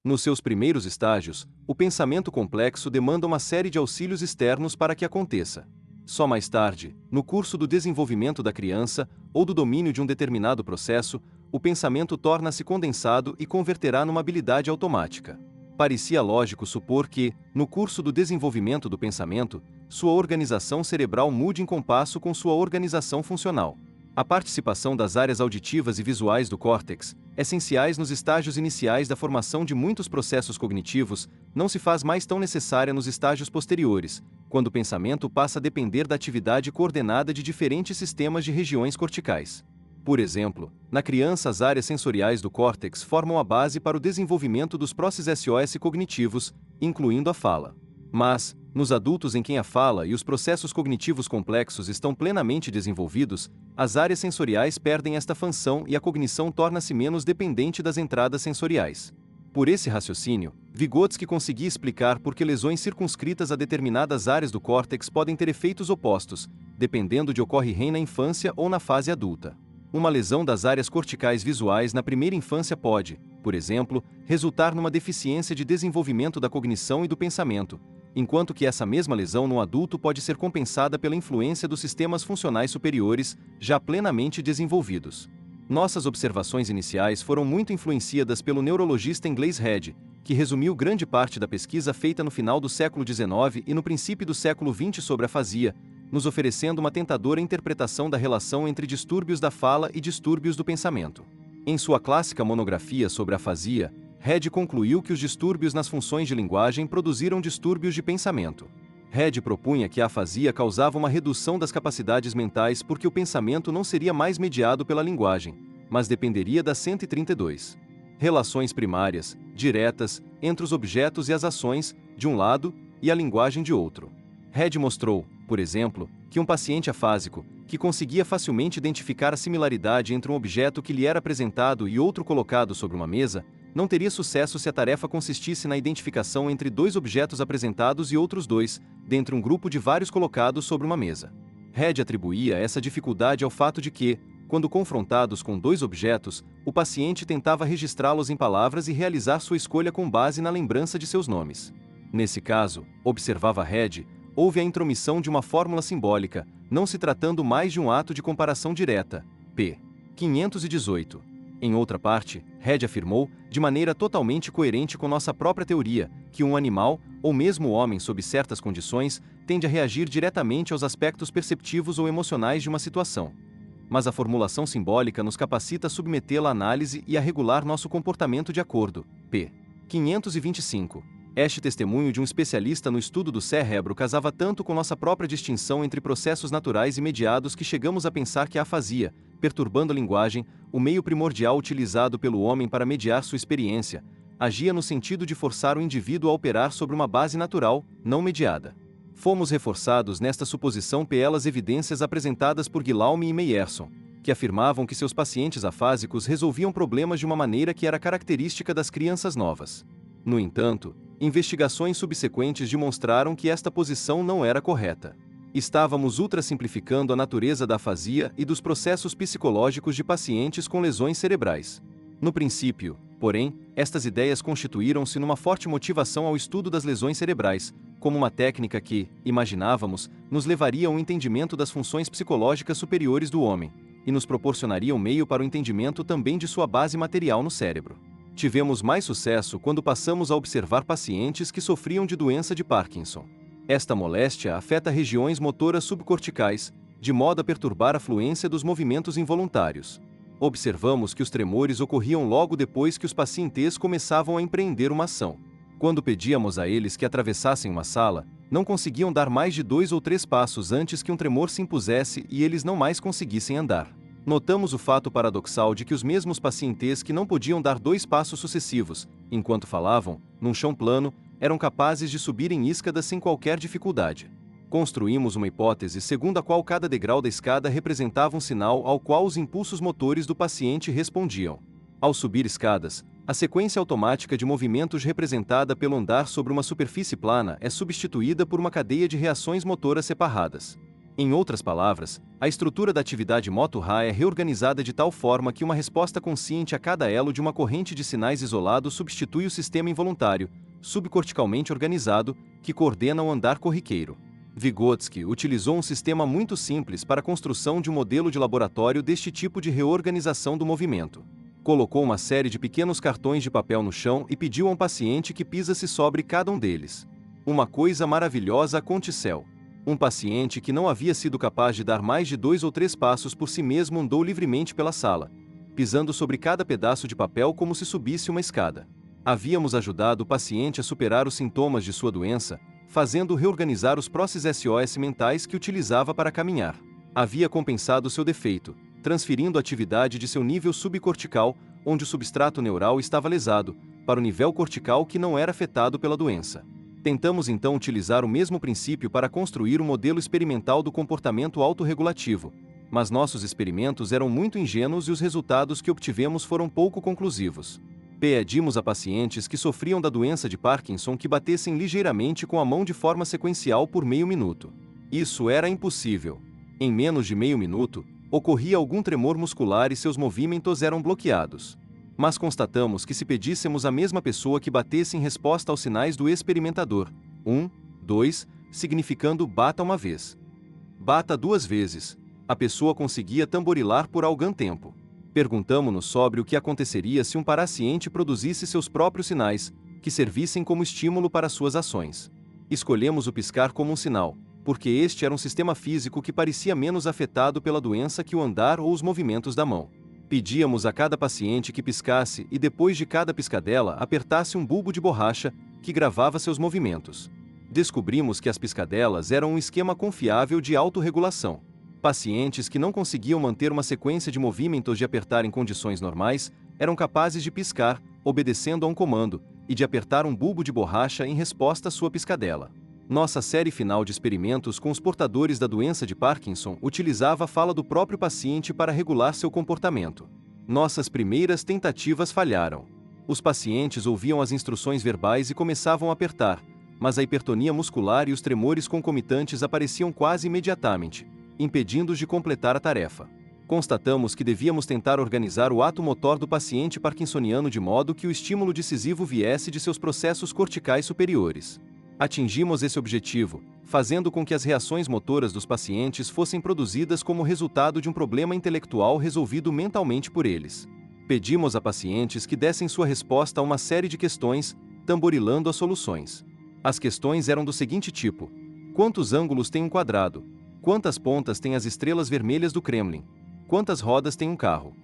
Nos seus primeiros estágios, o pensamento complexo demanda uma série de auxílios externos para que aconteça. Só mais tarde, no curso do desenvolvimento da criança, ou do domínio de um determinado processo, o pensamento torna-se condensado e converterá numa habilidade automática. Parecia lógico supor que, no curso do desenvolvimento do pensamento, sua organização cerebral mude em compasso com sua organização funcional. A participação das áreas auditivas e visuais do córtex, essenciais nos estágios iniciais da formação de muitos processos cognitivos, não se faz mais tão necessária nos estágios posteriores, quando o pensamento passa a depender da atividade coordenada de diferentes sistemas de regiões corticais. Por exemplo, na criança as áreas sensoriais do córtex formam a base para o desenvolvimento dos processos cognitivos, incluindo a fala. Mas, nos adultos em quem a fala e os processos cognitivos complexos estão plenamente desenvolvidos, as áreas sensoriais perdem esta função e a cognição torna-se menos dependente das entradas sensoriais. Por esse raciocínio, Vygotsky conseguia explicar por que lesões circunscritas a determinadas áreas do córtex podem ter efeitos opostos, dependendo de ocorrerem na infância ou na fase adulta. Uma lesão das áreas corticais visuais na primeira infância pode, por exemplo, resultar numa deficiência de desenvolvimento da cognição e do pensamento, enquanto que essa mesma lesão no adulto pode ser compensada pela influência dos sistemas funcionais superiores, já plenamente desenvolvidos. Nossas observações iniciais foram muito influenciadas pelo neurologista inglês Head, que resumiu grande parte da pesquisa feita no final do século XIX e no princípio do século XX sobre a afasia, nos oferecendo uma tentadora interpretação da relação entre distúrbios da fala e distúrbios do pensamento. Em sua clássica monografia sobre a afasia, Head concluiu que os distúrbios nas funções de linguagem produziram distúrbios de pensamento. Head propunha que a afasia causava uma redução das capacidades mentais porque o pensamento não seria mais mediado pela linguagem, mas dependeria das 132 relações primárias, diretas, entre os objetos e as ações, de um lado, e a linguagem de outro. Head mostrou, por exemplo, que um paciente afásico, que conseguia facilmente identificar a similaridade entre um objeto que lhe era apresentado e outro colocado sobre uma mesa, não teria sucesso se a tarefa consistisse na identificação entre dois objetos apresentados e outros dois, dentre um grupo de vários colocados sobre uma mesa. Head atribuía essa dificuldade ao fato de que, quando confrontados com dois objetos, o paciente tentava registrá-los em palavras e realizar sua escolha com base na lembrança de seus nomes. Nesse caso, observava Head, houve a intromissão de uma fórmula simbólica, não se tratando mais de um ato de comparação direta. p. 518. Em outra parte, Head afirmou, de maneira totalmente coerente com nossa própria teoria, que um animal, ou mesmo o homem sob certas condições, tende a reagir diretamente aos aspectos perceptivos ou emocionais de uma situação. Mas a formulação simbólica nos capacita a submetê-la à análise e a regular nosso comportamento de acordo. p. 525. Este testemunho de um especialista no estudo do cérebro casava tanto com nossa própria distinção entre processos naturais e mediados que chegamos a pensar que a afasia, perturbando a linguagem, o meio primordial utilizado pelo homem para mediar sua experiência, agia no sentido de forçar o indivíduo a operar sobre uma base natural, não mediada. Fomos reforçados nesta suposição pelas evidências apresentadas por Guillaume e Meyerson, que afirmavam que seus pacientes afásicos resolviam problemas de uma maneira que era característica das crianças novas. No entanto, investigações subsequentes demonstraram que esta posição não era correta. Estávamos ultrasimplificando a natureza da afasia e dos processos psicológicos de pacientes com lesões cerebrais. No princípio, porém, estas ideias constituíram-se numa forte motivação ao estudo das lesões cerebrais, como uma técnica que, imaginávamos, nos levaria a um entendimento das funções psicológicas superiores do homem, e nos proporcionaria um meio para o entendimento também de sua base material no cérebro. Tivemos mais sucesso quando passamos a observar pacientes que sofriam de doença de Parkinson. Esta moléstia afeta regiões motoras subcorticais, de modo a perturbar a fluência dos movimentos involuntários. Observamos que os tremores ocorriam logo depois que os pacientes começavam a empreender uma ação. Quando pedíamos a eles que atravessassem uma sala, não conseguiam dar mais de 2 ou 3 passos antes que um tremor se impusesse e eles não mais conseguissem andar. Notamos o fato paradoxal de que os mesmos pacientes que não podiam dar 2 passos sucessivos, enquanto falavam, num chão plano, eram capazes de subir em escadas sem qualquer dificuldade. Construímos uma hipótese segundo a qual cada degrau da escada representava um sinal ao qual os impulsos motores do paciente respondiam. Ao subir escadas, a sequência automática de movimentos representada pelo andar sobre uma superfície plana é substituída por uma cadeia de reações motoras separadas. Em outras palavras, a estrutura da atividade motor-Ra é reorganizada de tal forma que uma resposta consciente a cada elo de uma corrente de sinais isolado substitui o sistema involuntário, subcorticalmente organizado, que coordena o andar corriqueiro. Vygotsky utilizou um sistema muito simples para a construção de um modelo de laboratório deste tipo de reorganização do movimento. Colocou uma série de pequenos cartões de papel no chão e pediu a um paciente que pisasse sobre cada um deles. Uma coisa maravilhosa aconteceu. Um paciente que não havia sido capaz de dar mais de 2 ou 3 passos por si mesmo andou livremente pela sala, pisando sobre cada pedaço de papel como se subisse uma escada. Havíamos ajudado o paciente a superar os sintomas de sua doença, fazendo reorganizar os processos SOS mentais que utilizava para caminhar. Havia compensado seu defeito, transferindo a atividade de seu nível subcortical, onde o substrato neural estava lesado, para o nível cortical que não era afetado pela doença. Tentamos então utilizar o mesmo princípio para construir um modelo experimental do comportamento autorregulativo, mas nossos experimentos eram muito ingênuos e os resultados que obtivemos foram pouco conclusivos. Pedimos a pacientes que sofriam da doença de Parkinson que batessem ligeiramente com a mão de forma sequencial por meio minuto. Isso era impossível. Em menos de meio minuto, ocorria algum tremor muscular e seus movimentos eram bloqueados. Mas constatamos que se pedíssemos à mesma pessoa que batesse em resposta aos sinais do experimentador, 1, 2, significando bata uma vez, bata 2 vezes, a pessoa conseguia tamborilar por algum tempo. Perguntamo-nos sobre o que aconteceria se um paciente produzisse seus próprios sinais, que servissem como estímulo para suas ações. Escolhemos o piscar como um sinal, porque este era um sistema físico que parecia menos afetado pela doença que o andar ou os movimentos da mão. Pedíamos a cada paciente que piscasse e depois de cada piscadela apertasse um bulbo de borracha, que gravava seus movimentos. Descobrimos que as piscadelas eram um esquema confiável de autorregulação. Pacientes que não conseguiam manter uma sequência de movimentos de apertar em condições normais, eram capazes de piscar, obedecendo a um comando, e de apertar um bulbo de borracha em resposta à sua piscadela. Nossa série final de experimentos com os portadores da doença de Parkinson utilizava a fala do próprio paciente para regular seu comportamento. Nossas primeiras tentativas falharam. Os pacientes ouviam as instruções verbais e começavam a apertar, mas a hipertonia muscular e os tremores concomitantes apareciam quase imediatamente, impedindo-os de completar a tarefa. Constatamos que devíamos tentar organizar o ato motor do paciente parkinsoniano de modo que o estímulo decisivo viesse de seus processos corticais superiores. Atingimos esse objetivo, fazendo com que as reações motoras dos pacientes fossem produzidas como resultado de um problema intelectual resolvido mentalmente por eles. Pedimos a pacientes que dessem sua resposta a uma série de questões, tamborilando as soluções. As questões eram do seguinte tipo: quantos ângulos tem um quadrado? Quantas pontas tem as estrelas vermelhas do Kremlin? Quantas rodas tem um carro?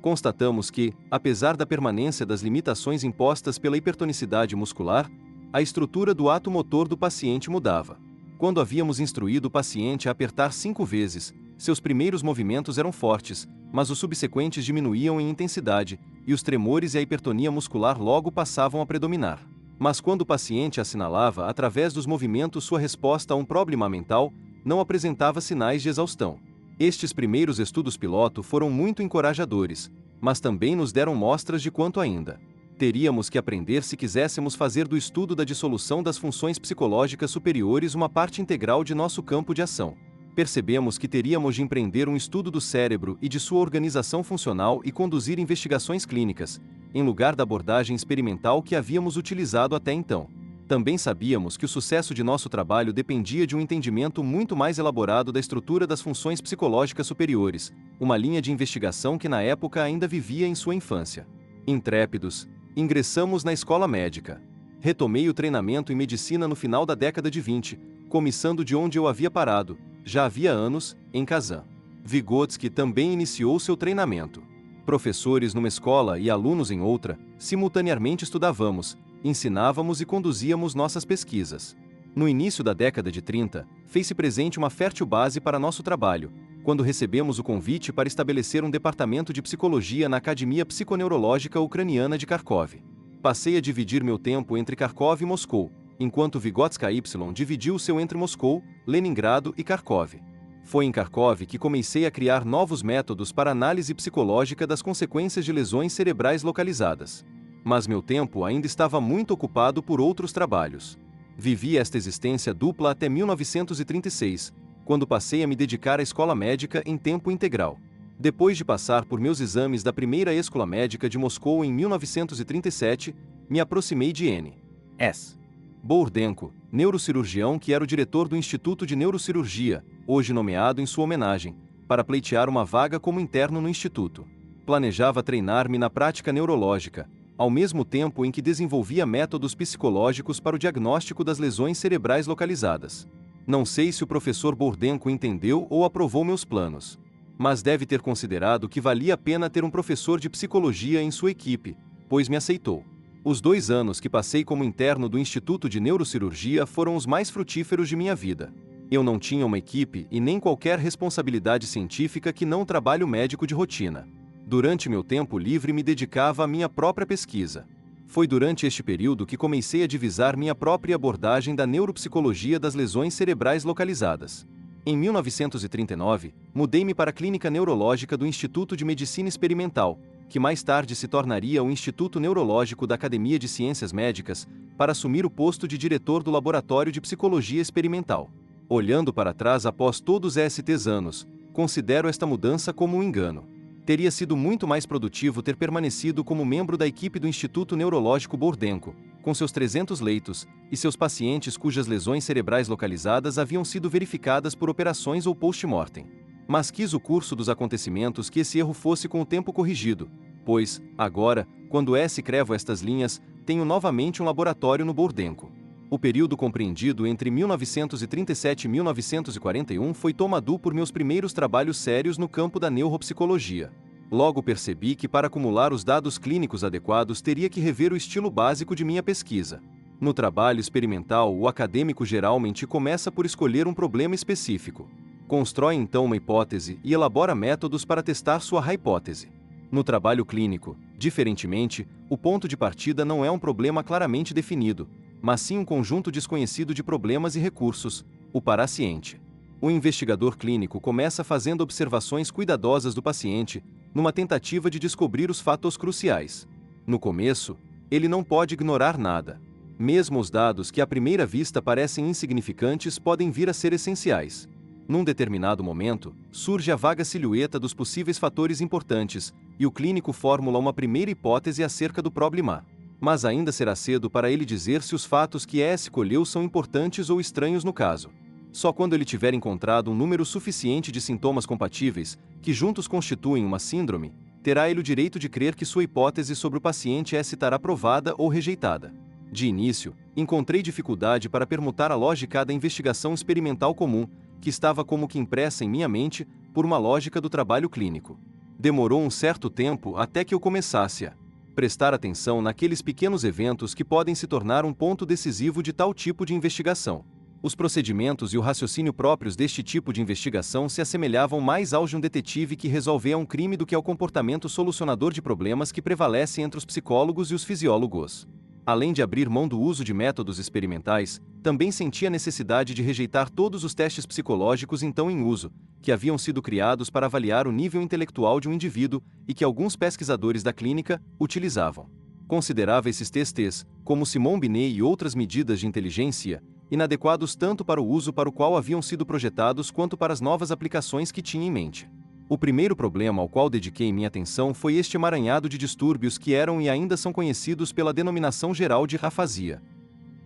Constatamos que, apesar da permanência das limitações impostas pela hipertonicidade muscular, a estrutura do ato motor do paciente mudava. Quando havíamos instruído o paciente a apertar 5 vezes, seus primeiros movimentos eram fortes, mas os subsequentes diminuíam em intensidade, e os tremores e a hipertonia muscular logo passavam a predominar. Mas quando o paciente assinalava através dos movimentos sua resposta a um problema mental, não apresentava sinais de exaustão. Estes primeiros estudos piloto foram muito encorajadores, mas também nos deram mostras de quanto ainda teríamos que aprender se quiséssemos fazer do estudo da dissolução das funções psicológicas superiores uma parte integral de nosso campo de ação. Percebemos que teríamos de empreender um estudo do cérebro e de sua organização funcional e conduzir investigações clínicas, em lugar da abordagem experimental que havíamos utilizado até então. Também sabíamos que o sucesso de nosso trabalho dependia de um entendimento muito mais elaborado da estrutura das funções psicológicas superiores, uma linha de investigação que na época ainda vivia em sua infância. Intrépidos, ingressamos na escola médica. Retomei o treinamento em medicina no final da década de 20, começando de onde eu havia parado, já havia anos, em Kazan. Vygotsky também iniciou seu treinamento. Professores numa escola e alunos em outra, simultaneamente estudávamos, ensinávamos e conduzíamos nossas pesquisas. No início da década de 30, fez-se presente uma fértil base para nosso trabalho, quando recebemos o convite para estabelecer um departamento de psicologia na Academia Psiconeurológica Ucraniana de Kharkov. Passei a dividir meu tempo entre Kharkov e Moscou, enquanto Vygotsky Y dividiu o seu entre Moscou, Leningrado e Kharkov. Foi em Kharkov que comecei a criar novos métodos para análise psicológica das consequências de lesões cerebrais localizadas. Mas meu tempo ainda estava muito ocupado por outros trabalhos. Vivi esta existência dupla até 1936, quando passei a me dedicar à escola médica em tempo integral. Depois de passar por meus exames da primeira escola médica de Moscou em 1937, me aproximei de N.S. Bourdenko, neurocirurgião que era o diretor do Instituto de Neurocirurgia, hoje nomeado em sua homenagem, para pleitear uma vaga como interno no instituto. Planejava treinar-me na prática neurológica, ao mesmo tempo em que desenvolvia métodos psicológicos para o diagnóstico das lesões cerebrais localizadas. Não sei se o professor Bourdenko entendeu ou aprovou meus planos, mas deve ter considerado que valia a pena ter um professor de psicologia em sua equipe, pois me aceitou. Os 2 anos que passei como interno do Instituto de Neurocirurgia foram os mais frutíferos de minha vida. Eu não tinha uma equipe e nem qualquer responsabilidade científica que não trabalho médico de rotina. Durante meu tempo livre me dedicava à minha própria pesquisa. Foi durante este período que comecei a divisar minha própria abordagem da neuropsicologia das lesões cerebrais localizadas. Em 1939, mudei-me para a Clínica Neurológica do Instituto de Medicina Experimental, que mais tarde se tornaria o Instituto Neurológico da Academia de Ciências Médicas, para assumir o posto de diretor do Laboratório de Psicologia Experimental. Olhando para trás após todos estes anos, considero esta mudança como um engano. Teria sido muito mais produtivo ter permanecido como membro da equipe do Instituto Neurológico Bourdenko, com seus 300 leitos, e seus pacientes cujas lesões cerebrais localizadas haviam sido verificadas por operações ou post-mortem. Mas quis o curso dos acontecimentos que esse erro fosse com o tempo corrigido, pois, agora, quando escrevo estas linhas, tenho novamente um laboratório no Bourdenko. O período compreendido entre 1937 e 1941 foi tomado por meus primeiros trabalhos sérios no campo da neuropsicologia. Logo percebi que para acumular os dados clínicos adequados teria que rever o estilo básico de minha pesquisa. No trabalho experimental, o acadêmico geralmente começa por escolher um problema específico. Constrói então uma hipótese e elabora métodos para testar sua hipótese. No trabalho clínico, diferentemente, o ponto de partida não é um problema claramente definido, mas sim um conjunto desconhecido de problemas e recursos, o paraciente. O investigador clínico começa fazendo observações cuidadosas do paciente, numa tentativa de descobrir os fatos cruciais. No começo, ele não pode ignorar nada. Mesmo os dados que à primeira vista parecem insignificantes podem vir a ser essenciais. Num determinado momento, surge a vaga silhueta dos possíveis fatores importantes, e o clínico formula uma primeira hipótese acerca do problema. Mas ainda será cedo para ele dizer se os fatos que escolheu são importantes ou estranhos no caso. Só quando ele tiver encontrado um número suficiente de sintomas compatíveis, que juntos constituem uma síndrome, terá ele o direito de crer que sua hipótese sobre o paciente estará aprovada ou rejeitada. De início, encontrei dificuldade para permutar a lógica da investigação experimental comum, que estava como que impressa em minha mente, por uma lógica do trabalho clínico. Demorou um certo tempo até que eu começasse a prestar atenção naqueles pequenos eventos que podem se tornar um ponto decisivo de tal tipo de investigação. Os procedimentos e o raciocínio próprios deste tipo de investigação se assemelhavam mais ao de um detetive que resolvia um crime do que ao comportamento solucionador de problemas que prevalece entre os psicólogos e os fisiólogos. Além de abrir mão do uso de métodos experimentais, também senti a necessidade de rejeitar todos os testes psicológicos então em uso, que haviam sido criados para avaliar o nível intelectual de um indivíduo e que alguns pesquisadores da clínica utilizavam. Considerava esses testes, como Simon Binet e outras medidas de inteligência, inadequados tanto para o uso para o qual haviam sido projetados quanto para as novas aplicações que tinha em mente. O primeiro problema ao qual dediquei minha atenção foi este emaranhado de distúrbios que eram e ainda são conhecidos pela denominação geral de afasia.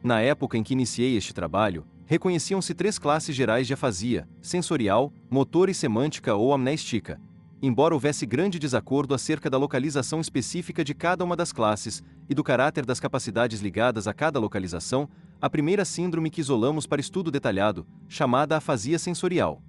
Na época em que iniciei este trabalho, reconheciam-se 3 classes gerais de afasia: sensorial, motor e semântica ou amnéstica. Embora houvesse grande desacordo acerca da localização específica de cada uma das classes e do caráter das capacidades ligadas a cada localização, a primeira síndrome que isolamos para estudo detalhado, chamada afasia sensorial,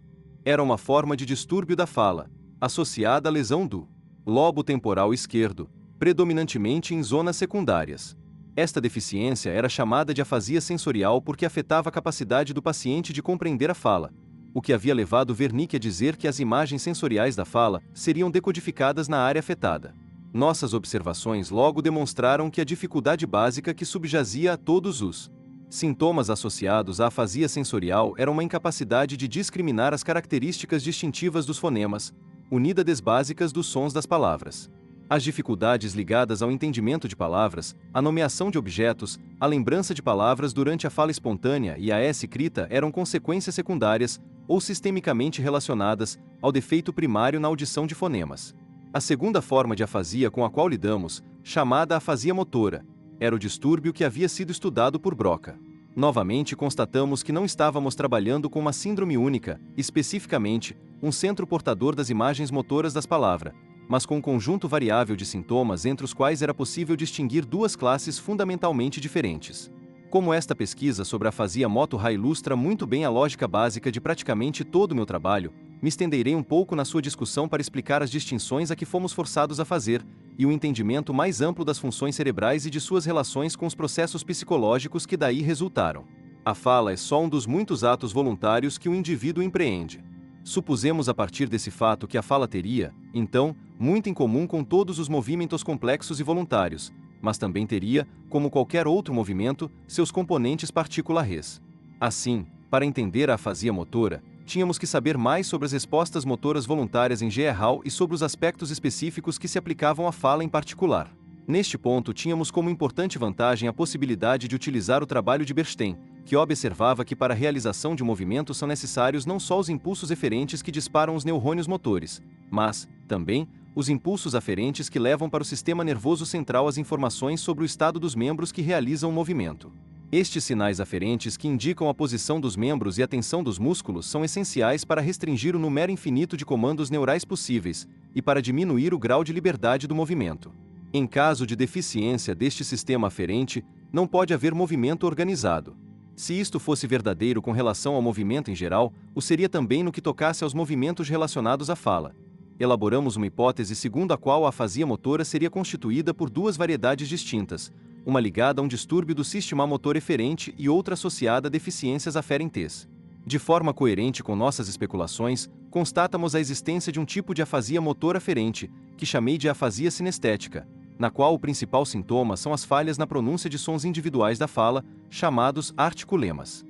era uma forma de distúrbio da fala, associada à lesão do lobo temporal esquerdo, predominantemente em zonas secundárias. Esta deficiência era chamada de afasia sensorial porque afetava a capacidade do paciente de compreender a fala, o que havia levado Wernicke a dizer que as imagens sensoriais da fala seriam decodificadas na área afetada. Nossas observações logo demonstraram que a dificuldade básica que subjazia a todos os sintomas associados à afasia sensorial era uma incapacidade de discriminar as características distintivas dos fonemas, unidades básicas dos sons das palavras. As dificuldades ligadas ao entendimento de palavras, a nomeação de objetos, a lembrança de palavras durante a fala espontânea e a escrita eram consequências secundárias, ou sistemicamente relacionadas, ao defeito primário na audição de fonemas. A segunda forma de afasia com a qual lidamos, chamada afasia motora, era o distúrbio que havia sido estudado por Broca. Novamente constatamos que não estávamos trabalhando com uma síndrome única, especificamente, um centro portador das imagens motoras das palavras, mas com um conjunto variável de sintomas entre os quais era possível distinguir duas classes fundamentalmente diferentes. Como esta pesquisa sobre a afasia motor ilustra muito bem a lógica básica de praticamente todo o meu trabalho, me estenderei um pouco na sua discussão para explicar as distinções a que fomos forçados a fazer, e o entendimento mais amplo das funções cerebrais e de suas relações com os processos psicológicos que daí resultaram. A fala é só um dos muitos atos voluntários que o indivíduo empreende. Supusemos a partir desse fato que a fala teria, então, muito em comum com todos os movimentos complexos e voluntários, mas também teria, como qualquer outro movimento, seus componentes particulares. Assim, para entender a afasia motora, tínhamos que saber mais sobre as respostas motoras voluntárias em geral e sobre os aspectos específicos que se aplicavam à fala em particular. Neste ponto tínhamos como importante vantagem a possibilidade de utilizar o trabalho de Bernstein, que observava que para a realização de um movimento são necessários não só os impulsos eferentes que disparam os neurônios motores, mas, também, os impulsos aferentes que levam para o sistema nervoso central as informações sobre o estado dos membros que realizam o movimento. Estes sinais aferentes que indicam a posição dos membros e a tensão dos músculos são essenciais para restringir o número infinito de comandos neurais possíveis e para diminuir o grau de liberdade do movimento. Em caso de deficiência deste sistema aferente, não pode haver movimento organizado. Se isto fosse verdadeiro com relação ao movimento em geral, o seria também no que tocasse aos movimentos relacionados à fala. Elaboramos uma hipótese segundo a qual a afasia motora seria constituída por duas variedades distintas, uma ligada a um distúrbio do sistema motor eferente e outra associada a deficiências aferentes. De forma coerente com nossas especulações, constatamos a existência de um tipo de afasia motor aferente, que chamei de afasia sinestética, na qual o principal sintoma são as falhas na pronúncia de sons individuais da fala, chamados articulemas.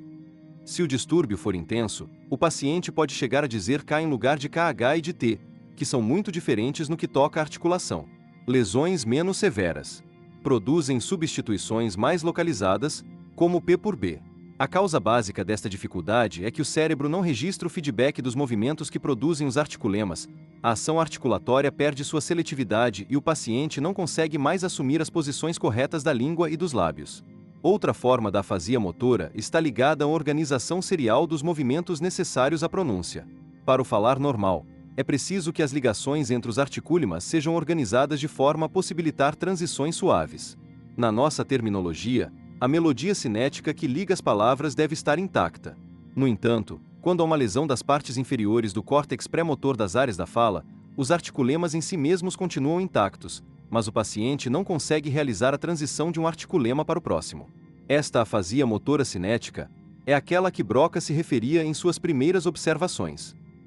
Se o distúrbio for intenso, o paciente pode chegar a dizer K em lugar de KH e de T, que são muito diferentes no que toca à articulação. Lesões menos severas produzem substituições mais localizadas, como P por B. A causa básica desta dificuldade é que o cérebro não registra o feedback dos movimentos que produzem os articulemas, a ação articulatória perde sua seletividade e o paciente não consegue mais assumir as posições corretas da língua e dos lábios. Outra forma da afasia motora está ligada à organização serial dos movimentos necessários à pronúncia. Para o falar normal, é preciso que as ligações entre os articúlemas sejam organizadas de forma a possibilitar transições suaves. Na nossa terminologia, a melodia cinética que liga as palavras deve estar intacta. No entanto, quando há uma lesão das partes inferiores do córtex pré-motor das áreas da fala, os articulemas em si mesmos continuam intactos, mas o paciente não consegue realizar a transição de um articulema para o próximo. Esta afasia motora cinética é aquela a que Broca se referia em suas primeiras observações.